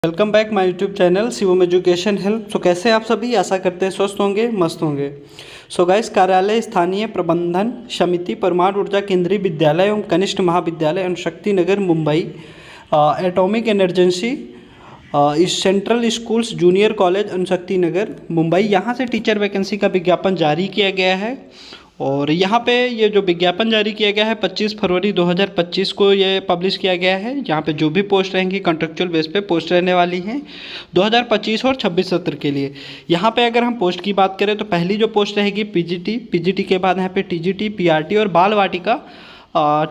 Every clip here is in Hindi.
Welcome back my YouTube channel Shivam education help. So कैसे आप सभी, आशा करते हैं स्वस्थ होंगे, मस्त होंगे। सो गाइस, कार्यालय स्थानीय प्रबंधन समिति परमाणु ऊर्जा केंद्रीय विद्यालय एवं कनिष्ठ महाविद्यालय अणुशक्ति नगर मुंबई, एटॉमिक एनर्जेंसी इस central schools junior college Anushakti Nagar Mumbai, यहाँ से टीचर वैकेंसी का विज्ञापन जारी किया गया है। और यहाँ पे ये जो विज्ञापन जारी किया गया है 25 फरवरी 2025 को ये पब्लिश किया गया है। यहाँ पे जो भी पोस्ट रहेंगी कॉन्ट्रेक्चुअल बेस पे पोस्ट रहने वाली हैं 2025 और 26 सत्र के लिए। यहाँ पे अगर हम पोस्ट की बात करें तो पहली जो पोस्ट रहेगी पीजीटी के बाद यहाँ पे टीजीटी, पीआरटी और बाल वाटिका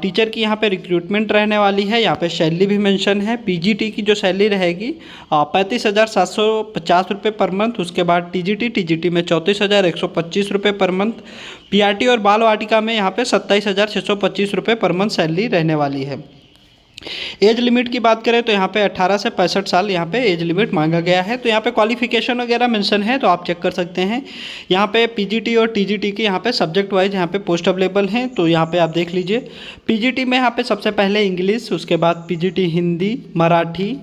टीचर की यहाँ पे रिक्रूटमेंट रहने वाली है। यहाँ पे सैलरी भी मेंशन है। पीजीटी की जो सैलरी रहेगी 35,750 रुपये पर मंथ। उसके बाद टीजीटी में 34,125 रुपये पर मंथ। पीआरटी और बाल वाटिका में यहाँ पे 27,625 रुपये पर मंथ सैलरी रहने वाली है। एज लिमिट की बात करें तो यहाँ पे 18 से 65 साल यहाँ पे एज लिमिट मांगा गया है। तो यहाँ पे क्वालिफिकेशन वगैरह मेंशन है तो आप चेक कर सकते हैं। यहाँ पे पीजीटी और टीजीटी की यहाँ पे सब्जेक्ट वाइज यहाँ पे पोस्ट अवेलेबल हैं, तो यहाँ पे आप देख लीजिए। पीजीटी में यहाँ पे सबसे पहले इंग्लिश, उसके बाद PGT Hindi, Marathi,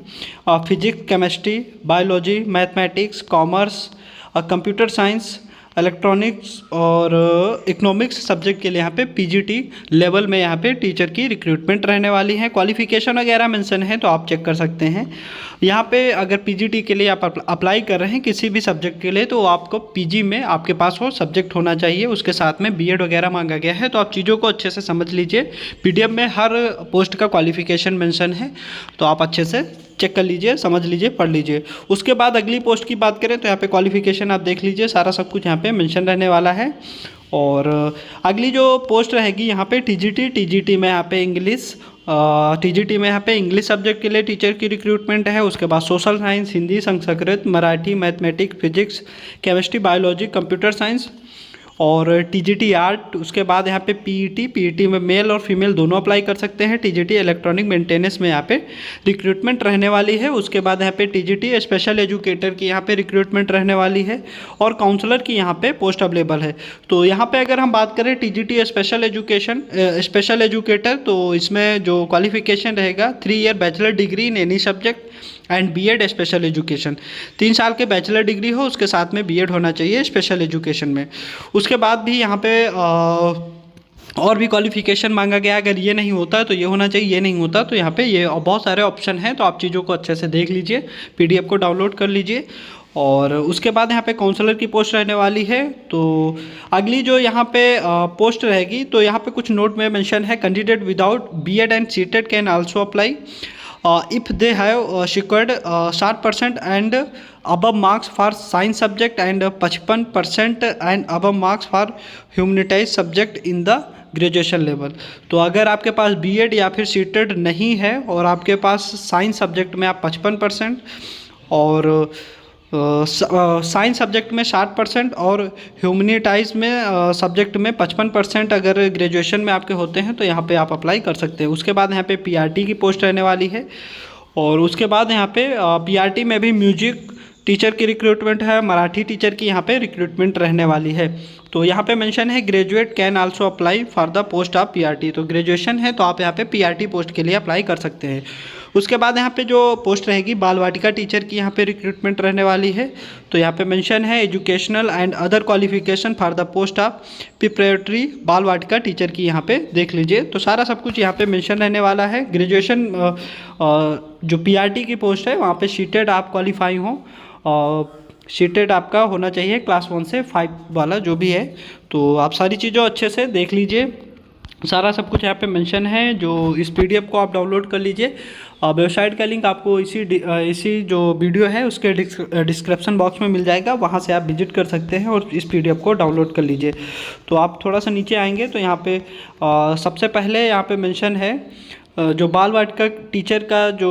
physics, chemistry, biology, mathematics, commerce, computer science, electronics और इकोनॉमिक्स सब्जेक्ट के लिए यहाँ पे पीजीटी लेवल में यहाँ पे टीचर की रिक्रूटमेंट रहने वाली है। क्वालिफिकेशन वगैरह मेंशन है तो आप चेक कर सकते हैं। यहाँ पे अगर पीजीटी के लिए आप अप्लाई कर रहे हैं किसी भी सब्जेक्ट के लिए तो आपको पीजी में आपके पास वो सब्जेक्ट होना चाहिए, उसके साथ में बीएड वगैरह मांगा गया है। तो आप चीज़ों को अच्छे से समझ लीजिए। पीडीएफ में हर पोस्ट का क्वालिफिकेशन मेंशन है तो आप अच्छे से चेक कर लीजिए, समझ लीजिए, पढ़ लीजिए। उसके बाद अगली पोस्ट की बात करें तो यहाँ पे क्वालिफिकेशन आप देख लीजिए, सारा सब कुछ यहाँ पे मेंशन रहने वाला है। और अगली जो पोस्ट रहेगी यहाँ पे टीजीटी में यहाँ पे इंग्लिश, टीजीटी में यहाँ पे इंग्लिश सब्जेक्ट के लिए टीचर की रिक्रूटमेंट है। उसके बाद social science, Hindi, Sanskrit, Marathi, mathematics, physics, chemistry, biology, computer science और टीजीटी आर्ट। उसके बाद यहाँ पे पीईटी में मेल और फीमेल दोनों अप्लाई कर सकते हैं। टीजीटी इलेक्ट्रॉनिक मेंटेनेंस में यहाँ पे रिक्रूटमेंट रहने वाली है। उसके बाद यहाँ पे टीजीटी स्पेशल एजुकेटर की यहाँ पे रिक्रूटमेंट रहने वाली है और काउंसलर की यहाँ पे पोस्ट अवेलेबल है। तो यहाँ पे अगर हम बात करें टीजीटी स्पेशल एजुकेटर तो इसमें जो क्वालिफिकेशन रहेगा 3 year bachelor degree in any subject and BEd special education. 3 साल के बैचलर डिग्री हो, उसके साथ में बीएड होना चाहिए स्पेशल एजुकेशन में। उसके बाद भी यहाँ पे और भी क्वालिफिकेशन मांगा गया। अगर ये नहीं होता तो ये होना चाहिए, ये नहीं होता तो यहाँ पे ये बहुत सारे ऑप्शन हैं। तो आप चीज़ों को अच्छे से देख लीजिए, पीडीएफ को डाउनलोड कर लीजिए। और उसके बाद यहाँ पे काउंसलर की पोस्ट रहने वाली है। तो अगली जो यहाँ पे पोस्ट रहेगी तो यहाँ पे कुछ नोट में मेंशन है, candidate without BEd and CTET can also apply if they have secured 60% and above marks for science subject and 55% and above marks for humanities subject in the graduation level. तो अगर आपके पास बीएड या फिर सीटेड नहीं है और आपके पास साइंस सब्जेक्ट में आप 55% और साइंस सब्जेक्ट में 60% और ह्यूमनिटाइज में सब्जेक्ट में 55% अगर ग्रेजुएशन में आपके होते हैं तो यहाँ पे आप अप्लाई कर सकते हैं। उसके बाद यहाँ पे पीआरटी की पोस्ट रहने वाली है। और उसके बाद यहाँ पे पीआरटी में भी म्यूजिक टीचर की रिक्रूटमेंट है, मराठी टीचर की यहाँ पे रिक्रूटमेंट रहने वाली है। तो यहाँ पे मेंशन है graduate can also apply for the post of PRT. तो ग्रेजुएशन है तो आप यहाँ पे पीआरटी पोस्ट के लिए अप्लाई कर सकते हैं। उसके बाद यहाँ पे जो पोस्ट रहेगी बाल वाटिका टीचर की यहाँ पे रिक्रूटमेंट रहने वाली है। तो यहाँ पे मेंशन है educational and other qualification for the post of preparatory बाल वाटिका टीचर की यहाँ पे देख लीजिए। तो सारा सब कुछ यहाँ पे मेंशन रहने वाला है। ग्रेजुएशन जो पीआरटी की पोस्ट है वहाँ पे सीटेड आप क्वालिफाई हों, सीटेड आपका होना चाहिए क्लास 1 से 5 वाला जो भी है। तो आप सारी चीज़ों अच्छे से देख लीजिए, सारा सब कुछ यहाँ पे मेंशन है। जो इस पीडीएफ को आप डाउनलोड कर लीजिए। वेबसाइट का लिंक आपको इसी जो वीडियो है उसके डिस्क्रिप्शन बॉक्स में मिल जाएगा, वहाँ से आप विजिट कर सकते हैं और इस पीडीएफ को डाउनलोड कर लीजिए। तो आप थोड़ा सा नीचे आएंगे तो यहाँ पे सबसे पहले यहाँ पे मेंशन है जो बाल वाटिका टीचर का जो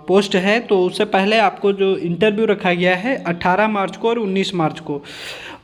पोस्ट है। तो उससे पहले आपको जो इंटरव्यू रखा गया है 18 मार्च को और 19 मार्च को।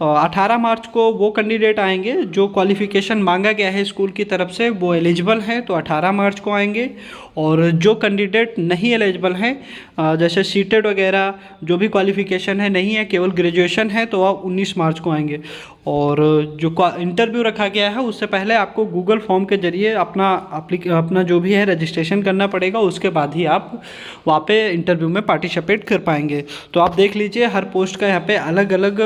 18 मार्च को वो कैंडिडेट आएंगे जो क्वालिफ़िकेशन मांगा गया है स्कूल की तरफ से वो एलिजिबल हैं तो 18 मार्च को आएंगे। और जो कैंडिडेट नहीं एलिजिबल हैं जैसे सीटेड वगैरह जो भी क्वालिफ़िकेशन है नहीं है, केवल ग्रेजुएशन है, तो आप 19 मार्च को आएंगे। और जो इंटरव्यू रखा गया है उससे पहले आपको गूगल फॉर्म के जरिए अपना जो भी है रजिस्ट्रेशन करना पड़ेगा, उसके बाद ही आप वहाँ पे इंटरव्यू में पार्टिसिपेट कर पाएंगे। तो आप देख लीजिए हर पोस्ट का यहाँ पे अलग अलग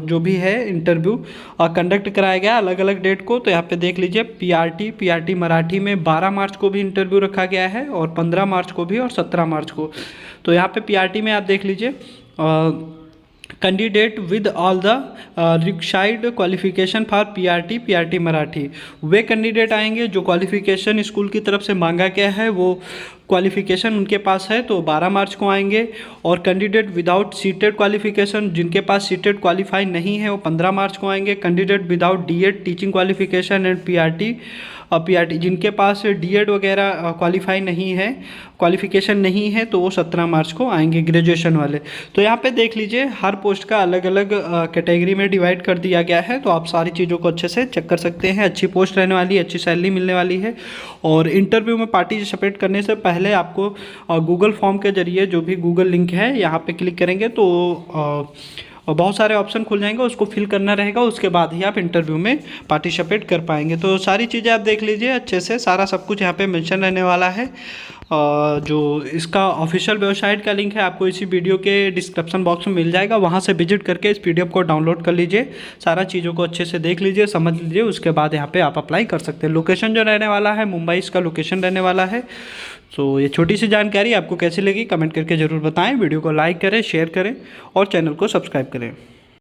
जो भी है इंटरव्यू कंडक्ट कराया गया अलग अलग डेट को। तो यहाँ पे देख लीजिए पीआरटी मराठी में 12 मार्च को भी इंटरव्यू रखा गया है और 15 मार्च को भी और 17 मार्च को। तो यहाँ पे पीआरटी में आप देख लीजिए candidate with all the required qualification for PRT Marathi, way candidate आएंगे जो क्वालिफिकेशन स्कूल की तरफ से मांगा गया है वो क्वालिफिकेशन उनके पास है, तो 12 मार्च को आएंगे। और कैंडिडेट विदाउट सीटेड क्वालिफिकेशन, जिनके पास सीटेड क्वालिफाई नहीं है वो 15 मार्च को आएंगे। Candidate without DEd teaching qualification and PRT जिनके पास डीएड वगैरह क्वालिफिकेशन नहीं है तो वो 17 मार्च को आएंगे ग्रेजुएशन वाले। तो यहाँ पे देख लीजिए हर पोस्ट का अलग अलग कैटेगरी में डिवाइड कर दिया गया है, तो आप सारी चीज़ों को अच्छे से चेक कर सकते हैं। अच्छी पोस्ट रहने वाली है, अच्छी सैलरी मिलने वाली है। और इंटरव्यू में पार्टिसिपेट करने से पहले आपको गूगल फॉर्म के जरिए जो भी गूगल लिंक है यहाँ पे क्लिक करेंगे तो बहुत सारे ऑप्शन खुल जाएंगे, उसको फिल करना रहेगा, उसके बाद ही आप इंटरव्यू में पार्टिसिपेट कर पाएंगे। तो सारी चीज़ें आप देख लीजिए अच्छे से, सारा सब कुछ यहाँ पे मेंशन रहने वाला है। जो इसका ऑफिशियल वेबसाइट का लिंक है आपको इसी वीडियो के डिस्क्रिप्शन बॉक्स में मिल जाएगा, वहाँ से विजिट करके इस पीडीएफ को डाउनलोड कर लीजिए, सारा चीज़ों को अच्छे से देख लीजिए, समझ लीजिए, उसके बाद यहाँ पे आप अप्लाई कर सकते हैं। लोकेशन जो रहने वाला है मुंबई इसका लोकेशन रहने वाला है। तो ये छोटी सी जानकारी आपको कैसी लगी कमेंट करके ज़रूर बताएं। वीडियो को लाइक करें, शेयर करें और चैनल को सब्सक्राइब करें।